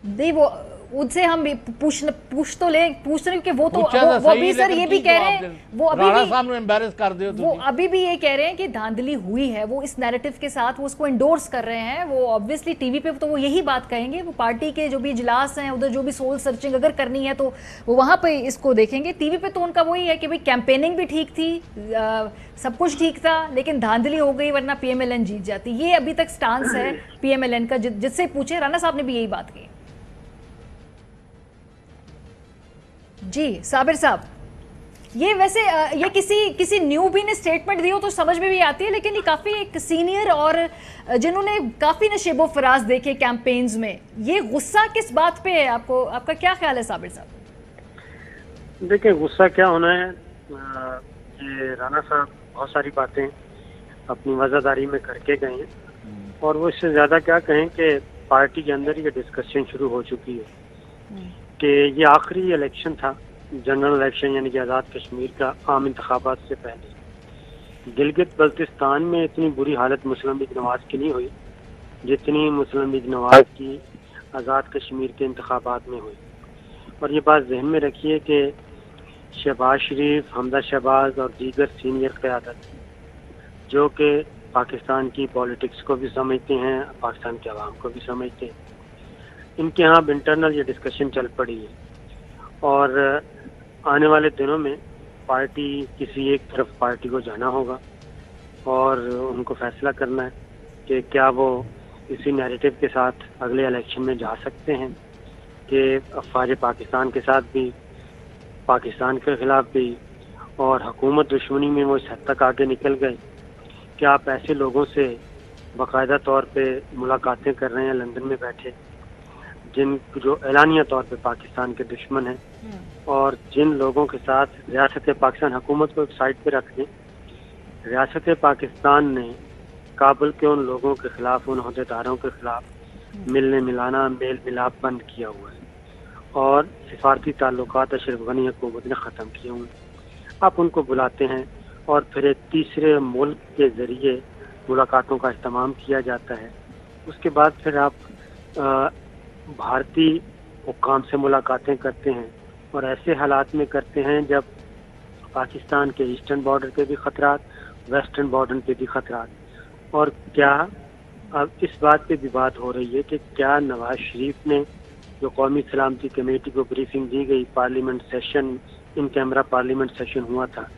नहीं, वो उनसे हम पूछ रहे कि वो भी सर ये भी कह रहे हैं, वो अभी भी एम्बैरेस कर दे, वो अभी भी ये कह रहे हैं कि धांधली हुई है, वो इस नैरेटिव के साथ वो उसको एंडोर्स कर रहे हैं। वो ऑब्वियसली टीवी पे तो वो यही बात कहेंगे, वो पार्टी के जो भी इजलास हैं उधर जो भी सोल सर्चिंग अगर करनी है तो वो वहाँ पे इसको देखेंगे। टीवी पे तो उनका वही है कि भाई कैंपेनिंग भी ठीक थी, सब कुछ ठीक था, लेकिन धांधली हो गई वरना PMLN जीत जाती। ये अभी तक स्टांस है PMLN का, जिससे पूछे राणा साहब ने भी यही बात की। जी साबिर साहब, ये वैसे ये किसी न्यूबी ने स्टेटमेंट दी हो तो समझ में भी आती है, लेकिन ये काफ़ी एक सीनियर और जिन्होंने काफ़ी नशेबो फराज देखे कैंपेन्स में, ये गुस्सा किस बात पे है? आपका क्या ख्याल है साबिर साहब? देखिए, गुस्सा क्या होना है, ये राणा साहब बहुत सारी बातें अपनी वज़ादारी में करके गए हैं और वो इससे ज़्यादा क्या कहें कि पार्टी के अंदर ये डिस्कशन शुरू हो चुकी है कि ये आखिरी इलेक्शन था, जनरल इलेक्शन यानी कि आज़ाद कश्मीर का आम इंतखाबात से पहले। गिलगित बल्तिस्तान में इतनी बुरी हालत मुस्लिम लीग नवाज की नहीं हुई जितनी मुस्लिम लीग नवाज की आज़ाद कश्मीर के इंतखाबात में हुई। और ये बात जहन में रखिए कि शहबाज शरीफ, हमदा शहबाज और दीगर सीनियर क़यादत जो कि पाकिस्तान की पॉलिटिक्स को भी समझते हैं, पाकिस्तान के अवाम को भी समझते हैं, इनके यहाँ इंटरनल ये डिस्कशन चल पड़ी है और आने वाले दिनों में पार्टी किसी एक तरफ पार्टी को जाना होगा और उनको फैसला करना है कि क्या वो इसी नैरेटिव के साथ अगले इलेक्शन में जा सकते हैं कि अफवाज पाकिस्तान के साथ भी, पाकिस्तान के ख़िलाफ़ भी और हुकूमत दुश्मनी में वो इस हद तक आगे निकल गए कि आप ऐसे लोगों से बाकायदा तौर पे मुलाकातें कर रहे हैं लंदन में बैठे, जिन जो एलानिया तौर पे पाकिस्तान के दुश्मन हैं और जिन लोगों के साथ रियासत पाकिस्तान हुकूमत को एक साइड पे रख दें। रियासत पाकिस्तान ने काबुल के उन लोगों के ख़िलाफ़, उन अहदेदारों के ख़िलाफ़ मिलने मिलाना, मेल मिलाप बंद किया हुआ है और सिफारती ताल्लुकात अशरफ गनी हुकूमत ने ख़त्म किए हुए हैं। आप उनको बुलाते हैं और फिर एक तीसरे मुल्क के ज़रिए मुलाकातों का इस्तेमाल किया जाता है। उसके बाद फिर आप भारतीय हुक्काम से मुलाकातें करते हैं और ऐसे हालात में करते हैं जब पाकिस्तान के ईस्टर्न बॉर्डर पे भी खतरात, वेस्टर्न बॉर्डर पे भी खतरात। और क्या अब इस बात पे भी बात हो रही है कि क्या नवाज शरीफ ने जो कौमी सलामती कमेटी को ब्रीफिंग दी गई, parliament session, in camera parliament session हुआ था,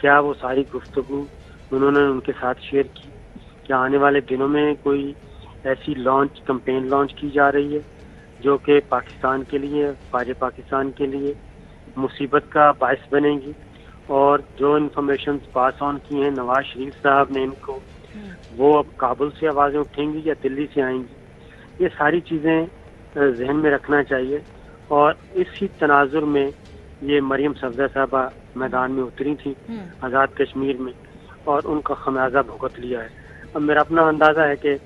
क्या वो सारी गुफ्तगू उन्होंने उनके साथ शेयर की? क्या आने वाले दिनों में कोई ऐसी कैंपेन लॉन्च की जा रही है जो कि पाकिस्तान के लिए, ख्वाज पाकिस्तान के लिए मुसीबत का बायस बनेगी? और जो इन्फॉर्मेशन पास ऑन की हैं नवाज शरीफ साहब ने इनको, वो अब काबुल से आवाज़ें उठेंगी या दिल्ली से आएंगी? ये सारी चीज़ें जहन में रखना चाहिए। और इसी तनाजुर में ये मरियम सफदर साहबा मैदान में उतरी थी आज़ाद कश्मीर में और उनका खमियाजा भुगत लिया है। अब मेरा अपना अंदाज़ा है कि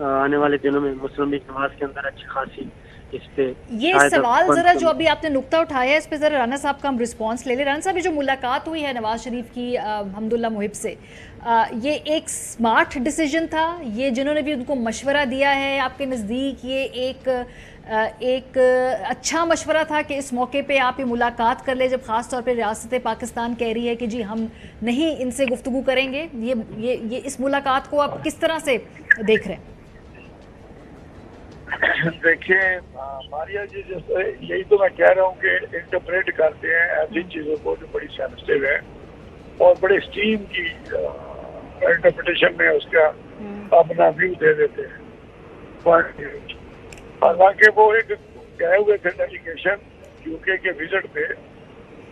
आने वाले दिनों में मुस्लिम लीग नवाज के अंदर अच्छी खासी इस पे ये सवाल जरा जो अभी आपने नुक्ता उठाया है इस पे जरा राना साहब का हम रिस्पांस ले ले। राना साहब, ये जो मुलाकात हुई है नवाज शरीफ की हमदुल्ला मुहिब से, ये एक स्मार्ट डिसीजन था? ये जिन्होंने भी उनको मशवरा दिया है आपके नज़दीक ये एक अच्छा मशवरा था कि इस मौके पे आप ये मुलाकात कर ले, जब ख़ास तौर पे रियासत पाकिस्तान कह रही है कि जी हम नहीं इनसे गुफ्तगू करेंगे? ये इस मुलाकात को आप किस तरह से देख रहे हैं? देखिए मारिया जी, जैसे यही तो मैं कह रहा हूँ कि इंटरप्रेट करते हैं ऐसी चीज़ों को जो बड़ी सेंसिटिव है और बड़े स्टीम की इंटरप्रिटेशन में उसका अपना व्यू दे देते हैं। हालांकि वो एक गए हुए थे डेलीगेशन यूके के विजिट पे,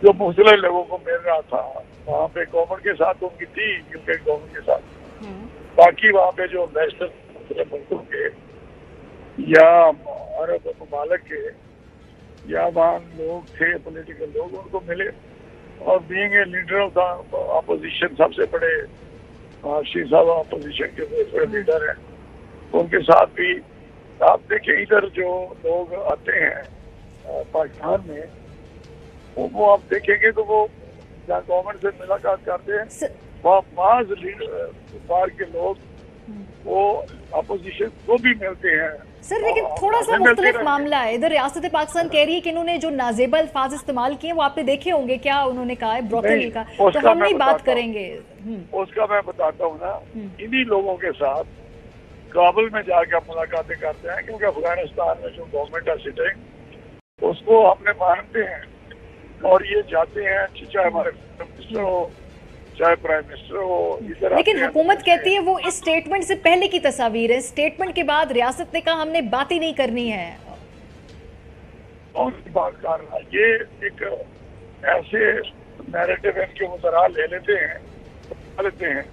जो मुख्तलिफ लोगों को मिल रहा था वहाँ पे, गवर्नमेंट के साथ उनकी थी, यूके गवर्नमेंट के साथ, बाकी वहाँ पे जो वेस्टर्न मुल्कों के या अरब ममालिक के या वहाँ लोग थे, पॉलिटिकल लोग, उनको मिले। और being a leader of the opposition, सबसे बड़े श्री साहब अपोजिशन के बड़े लीडर हैं, उनके साथ भी आप देखें इधर जो लोग आते हैं पाकिस्तान में, वो आप देखेंगे तो वो जहाँ गवर्नमेंट से मुलाकात करते हैं वहाँ बाज बार के लोग वो अपोजिशन को भी मिलते हैं। सर लेकिन थोड़ा सा मुख्तलिफ मामला है। इधर रियासत पाकिस्तान कह रही है कि इन्होंने जो नाजेबा अल्फाज इस्तेमाल किए वो आपने देखे होंगे, क्या उन्होंने कहा है ब्रोकली का, तो हम नहीं बात करेंगे उसका। मैं बताता हूँ ना, इन्हीं लोगों के साथ काबुल में जाके आप मुलाकातें करते हैं, क्योंकि अफगानिस्तान में जो गवर्नमेंट है सिटिंग, उसको हमने मानते हैं और ये जाते हैं, चाहे हमारे मिनिस्टर हो चाहे प्राइम मिनिस्टर हो, इधर। लेकिन हुकूमत कहती है वो इस स्टेटमेंट से पहले की तस्वीर है, स्टेटमेंट के बाद रियासत ने कहा हमने बात ही नहीं करनी है। कौन सी बात कर रहा है? ये एक ऐसे नैरेटिव इनके मुजरा ले लेते हैं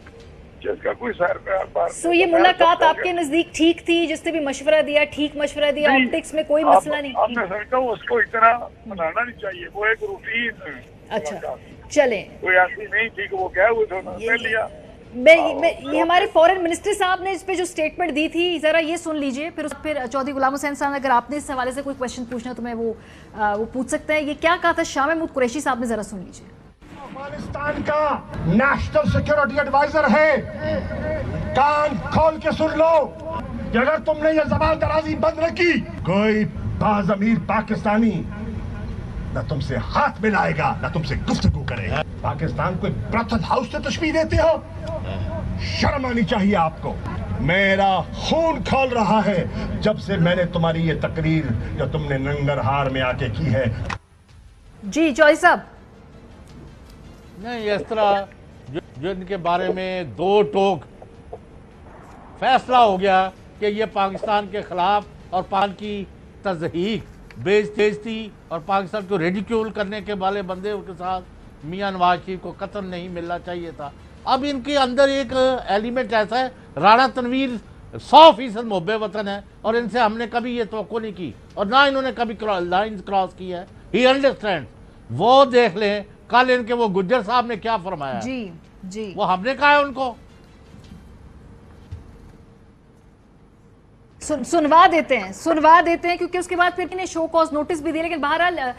जिसका कोई सो ये मुलाकात आपके नजदीक ठीक थी? जिसने भी मशवरा दिया ठीक मशवरा दिया, ऑप्टिक्स में कोई मसला नहीं? मैं समझता हूँ उसको इतना बनाना नहीं चाहिए, वो एक रूटीन। अच्छा चलें, कोई ऐसी नहीं थी कि वो क्या हुए थे उन्होंने लिया। ये हमारे फॉरेन मिनिस्टर साहब ने इस पे जो स्टेटमेंट दी थी जरा ये सुन लीजिए, फिर चौधरी गुलाम हुसैन साहब अगर आपने इस हवाले से कोई क्वेश्चन पूछना तो मैं वो पूछ सकते हैं। ये क्या कहा था शाह महमूद कुरैशी साहब ने, जरा सुन लीजिए। अफगानिस्तान का नेशनल सिक्योरिटी एडवाइजर है, कान खोल के सुन लो कि अगर तुमने ये ज़बान दराजी बंद न की, कोई बाज़मीर पाकिस्तानी न तुमसे हाथ मिलाएगा न तुमसे गुफ्तगू करेगा। पाकिस्तान को ब्रथल हाउस से तशबीह देते हो, शर्म आनी चाहिए आपको। मेरा खून खोल रहा है जब से मैंने तुम्हारी ये तकरीर जो तुमने नंगरहार में आके की है। जी चौधरी साहब, नहीं इस तरह जो इनके बारे में दो टोक फैसला हो गया कि ये पाकिस्तान के खिलाफ और पाकिस्तान की तज़हीक बेइज्जती और पाकिस्तान को रेडिक्यूल करने के वाले बंदे के साथ मियां नवाज शरीफ को कत्ल नहीं मिलना चाहिए था। अब इनके अंदर एक एलिमेंट ऐसा है, राणा तनवीर 100% मुहब्बे वतन है और इनसे हमने कभी ये तवक्को नहीं की और ना इन्होंने कभी लाइन क्रॉस की है। ही अंडरस्टैंड। वो देख लें कल इनके वो गुज्जर साहब ने क्या फरमाया। जी जी, वो हमने कहा है उनको सुनवा देते हैं क्योंकि उसके बाद फिर इन्हें शो कॉज नोटिस भी दिए। लेकिन बहरहाल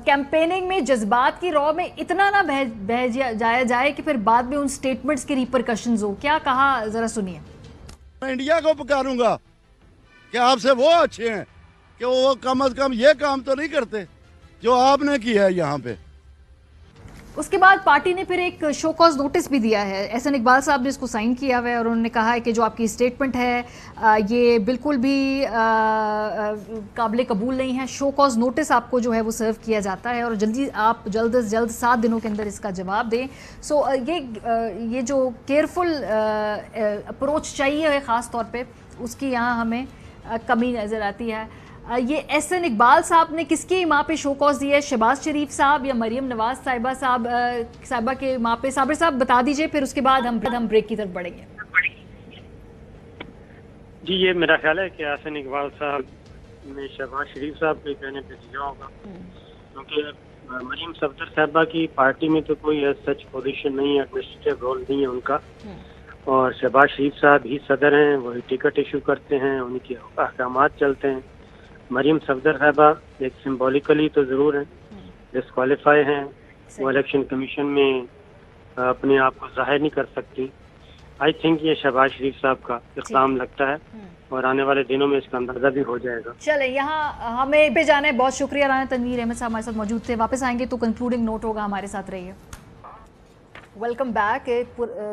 कैंपेनिंग में जज्बात की रॉ में इतना ना बह जाया जाए कि फिर बाद में उन स्टेटमेंट्स के रिपरकशंस हो। क्या कहा जरा सुनिए। मैं इंडिया को पुकारूंगा कि आपसे वो अच्छे हैं कि वो कम अज कम ये काम तो नहीं करते जो आपने किया है यहाँ पे। उसके बाद पार्टी ने फिर एक शो कॉज नोटिस भी दिया है। एहसन इकबाल साहब ने इसको साइन किया हुआ है और उन्होंने कहा है कि जो आपकी स्टेटमेंट है ये बिल्कुल भी काबिल कबूल नहीं है। शो कॉज नोटिस आपको जो है वो सर्व किया जाता है और आप जल्द से जल्द 7 दिनों के अंदर इसका जवाब दें। सो ये जो केयरफुल अप्रोच चाहिए है ख़ास तौर पे, उसकी यहाँ हमें कमी नज़र आती है। ये एहसन इकबाल साहब ने किसकी माँ पे शो कॉज दिया है, शहबाज शरीफ साहब या मरियम नवाज साहिबा के माँ पे? साबिर साहब बता दीजिए, फिर उसके बाद हम ब्रेक की तरफ बढ़ेंगे। जी, ये मेरा ख्याल है कि एहसन इकबाल साहब ने शहबाज शरीफ साहब के कहने पे दिया होगा, क्योंकि मरियम सफदर साहिबा की पार्टी में तो कोई सच पोजीशन नहीं है, एडमिनिस्ट्रेटिव रोल नहीं है उनका, और शहबाज शरीफ साहब ही सदर हैं, वही टिकट इशू करते हैं, उनके अहकामात चलते हैं। मरियम सफदर साहिबा एक सिंबॉलिकली तो ज़रूर हैं, डिस्क्वालीफाई हैं, वो इलेक्शन कमीशन में अपने आप को जाहिर नहीं कर सकती। आई थिंक ये शहबाज शरीफ साहब का इल्ज़ाम लगता है और आने वाले दिनों में इसका अंदाज़ा भी हो जाएगा। चले, यहाँ हमें पे जाना है। बहुत शुक्रिया राना तनवीर अहमद साहब हमारे साथ मौजूद थे। वापस आएंगे तो कंक्लूडिंग नोट होगा, हमारे साथ रहिए। Welcome back.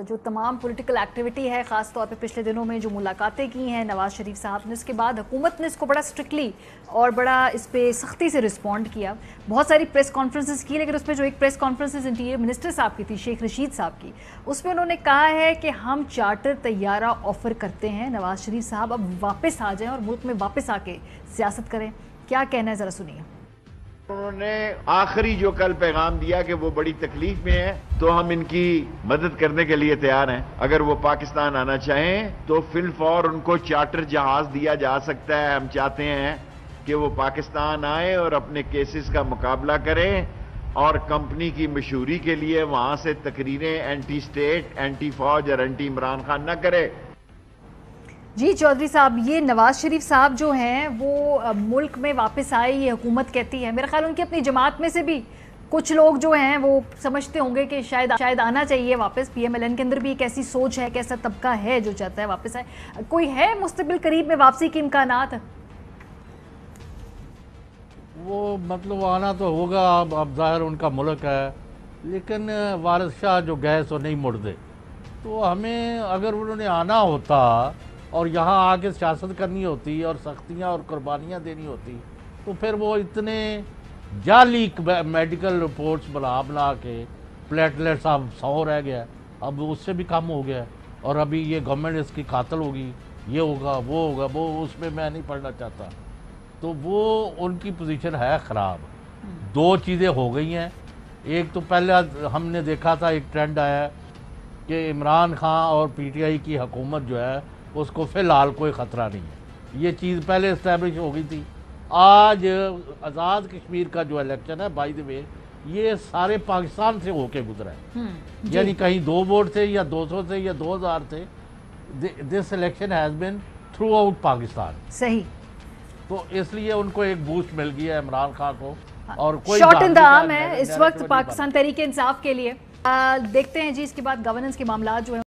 जो तमाम पॉलिटिकल एक्टिविटी है, ख़ास तौर पे पिछले दिनों में जो मुलाकातें की हैं नवाज़ शरीफ साहब ने, उसके बाद हुकूमत ने इसको बड़ा स्ट्रिक्टली और बड़ा इस पर सख्ती से रिस्पॉन्ड किया। बहुत सारी प्रेस कॉन्फ्रेंसेस की, लेकिन उसमें जो एक प्रेस कॉन्फ्रेंसेस इंटीरियर मिनिस्टर साहब की थी, शेख रशीद साहब की, उसमें उन्होंने कहा है कि हम चार्टर तैयारा ऑफ़र करते हैं, नवाज़ शरीफ साहब अब वापस आ जाएँ और मुल्क में वापस आके सियासत करें। क्या कहना है, ज़रा सुनिए। उन्होंने आखिरी जो कल पैगाम दिया कि वो बड़ी तकलीफ में है, तो हम इनकी मदद करने के लिए तैयार हैं। अगर वो पाकिस्तान आना चाहें तो फिलफौर उनको चार्टर जहाज दिया जा सकता है। हम चाहते हैं कि वो पाकिस्तान आए और अपने केसेस का मुकाबला करें और कंपनी की मशहूरी के लिए वहां से तकरीरें एंटी स्टेट, एंटी फौज और एंटी इमरान खान न करे। जी चौधरी साहब, ये नवाज़ शरीफ साहब जो हैं वो मुल्क में वापस आए, ये हुकूमत कहती है। मेरा ख्याल उनकी अपनी जमात में से भी कुछ लोग जो हैं वो समझते होंगे कि शायद आना चाहिए वापस। PMLN के अंदर भी एक ऐसी सोच है, एक ऐसा तबका है जो चाहता है वापस आए। कोई है मुस्तबिल करीब में वापसी के इम्कानात? वो मतलब आना तो होगा, अब ज़ाहिर उनका मुल्क है, लेकिन वारिस शाह जो गए सो नहीं मुड़ते। तो हमें अगर उन्होंने आना होता और यहाँ आके सियासत करनी होती और सख्तियाँ और कुर्बानियाँ देनी होती, तो फिर वो इतने जाली मेडिकल रिपोर्ट्स बना के प्लेटलेट्स अब 100 रह गया, अब उससे भी कम हो गया, और अभी ये गवर्नमेंट इसकी कातिल होगी, ये होगा, वो उसमें मैं नहीं पढ़ना चाहता। तो वो उनकी पोजीशन है ख़राब। 2 चीज़ें हो गई हैं। एक तो पहले हमने देखा था, एक ट्रेंड आया कि इमरान खान और PTI की हुकूमत जो है उसको फ़िलहाल कोई ख़तरा नहीं है, ये चीज़ पहले इस्टेब्लिश हो गई थी। आज आज़ाद कश्मीर का जो इलेक्शन है, बाय द वे, ये सारे पाकिस्तान से होके गुजरा है, यानी कहीं 2 वोट थे या 200 थे या 2000 थे। This election has been through out Pakistan. सही। तो इसलिए उनको एक बूस्ट मिल गया है इमरान खान को, और कोई शॉट इन द आर्म है इस वक्त पाकिस्तान तहरीक इंसाफ के लिए। देखते हैं जी इसके बाद गवर्नेंस के मामला जो है